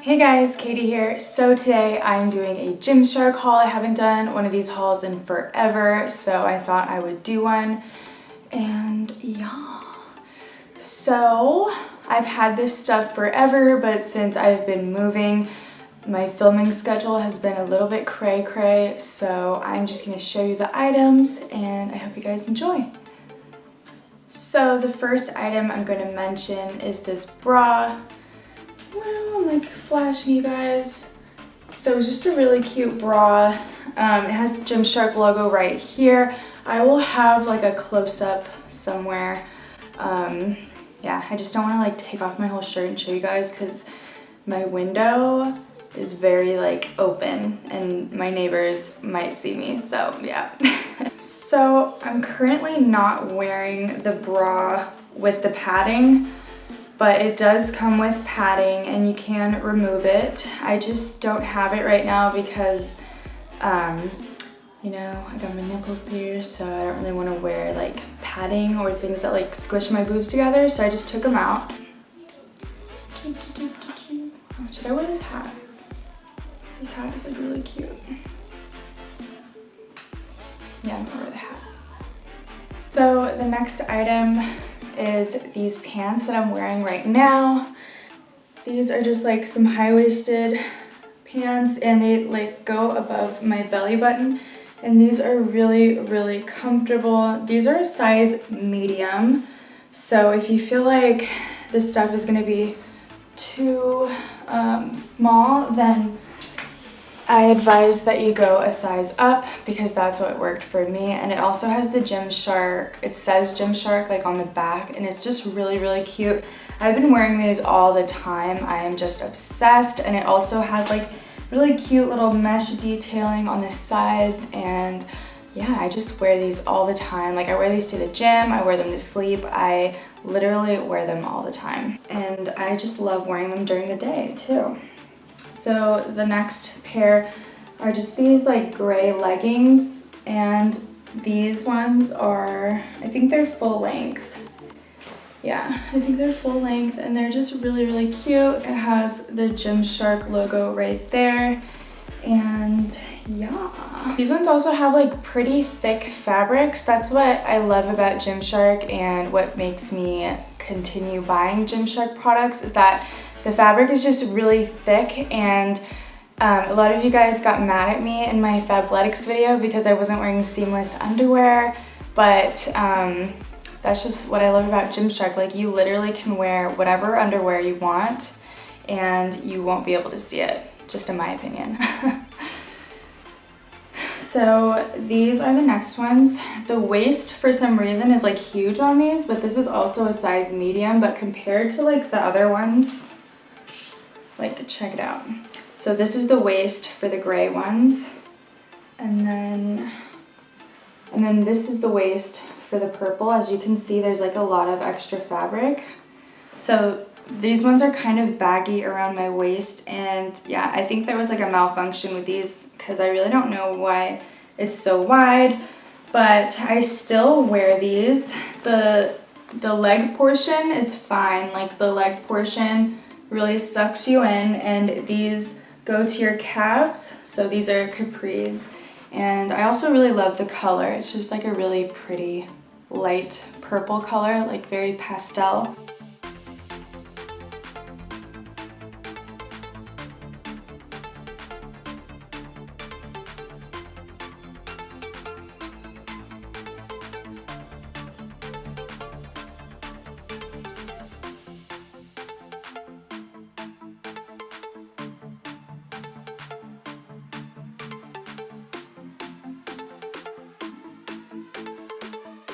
Hey guys, Katie here. So today I'm doing a Gymshark haul. I haven't done one of these hauls in forever, so I thought I would do one. And yeah. So I've had this stuff forever, but since I've been moving, my filming schedule has been a little bit cray-cray, so I'm just gonna show you the items and I hope you guys enjoy. So the first item I'm gonna mention is this bra. Well, I'm like flashing you guys. So it's just a really cute bra. It has the Gymshark logo right here. I will have like a close-up somewhere. Yeah, I just don't want to like take off my whole shirt and show you guys because my window is very like open and my neighbors might see me, so yeah. So I'm currently not wearing the bra with the padding, but it does come with padding and you can remove it. I just don't have it right now because, you know, I got my nipples pierced, so I don't really want to wear like padding or things that like squish my boobs together, so I just took them out. Should I wear this hat? This hat is like really cute. Yeah, I'm gonna wear the hat. So the next item is these pants that I'm wearing right now. These are just like some high-waisted pants and they like go above my belly button, and these are really, really comfortable. These are a size medium, so if you feel like this stuff is gonna be too small, then I advise that you go a size up because that's what worked for me. And it also has the Gymshark, it says Gymshark like on the back, and it's just really, really cute. I've been wearing these all the time. I am just obsessed, and it also has like really cute little mesh detailing on the sides, and yeah, I just wear these all the time. Like I wear these to the gym, I wear them to sleep, I literally wear them all the time. And I just love wearing them during the day too. So the next pair are just these like gray leggings, and these ones are, I think they're full length. Yeah, I think they're full length and they're just really, really cute. It has the Gymshark logo right there, and yeah. These ones also have like pretty thick fabrics. That's what I love about Gymshark, and what makes me continue buying Gymshark products is that the fabric is just really thick, and a lot of you guys got mad at me in my Fabletics video because I wasn't wearing seamless underwear, but that's just what I love about Gymshark. Like you literally can wear whatever underwear you want and you won't be able to see it, just in my opinion. So these are the next ones. The waist for some reason is like huge on these, but this is also a size medium, but compared to like the other ones, like check it out. So this is the waist for the gray ones, and then this is the waist for the purple. As you can see, there's like a lot of extra fabric. So these ones are kind of baggy around my waist, and yeah, I think there was like a malfunction with these because I really don't know why it's so wide, but I still wear these. The leg portion is fine, like the leg portion really sucks you in, and these go to your calves. So these are capris, and I also really love the color. It's just like a really pretty light purple color, like very pastel.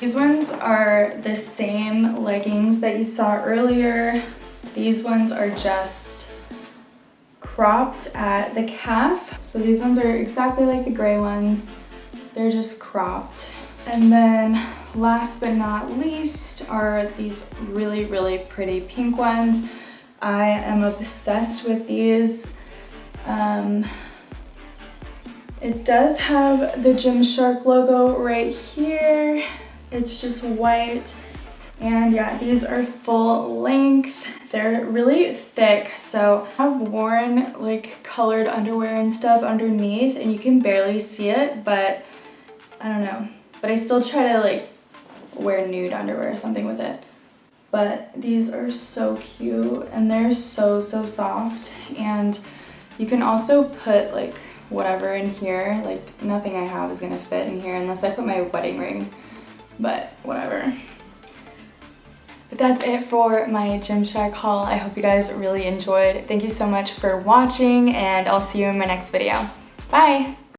These ones are the same leggings that you saw earlier. These ones are just cropped at the calf. So these ones are exactly like the gray ones. They're just cropped. And then last but not least are these really, really pretty pink ones. I am obsessed with these. It does have the Gymshark logo right here. It's just white, And yeah, these are full length. They're really thick, so I've worn like colored underwear and stuff underneath and you can barely see it, but I don't know. But I still try to like wear nude underwear or something with it. But these are so cute and they're so soft, and you can also put like whatever in here. Like nothing I have is gonna fit in here unless I put my wedding ring, but whatever. But that's it for my Gymshark haul. I hope you guys really enjoyed. Thank you so much for watching, and I'll see you in my next video. Bye!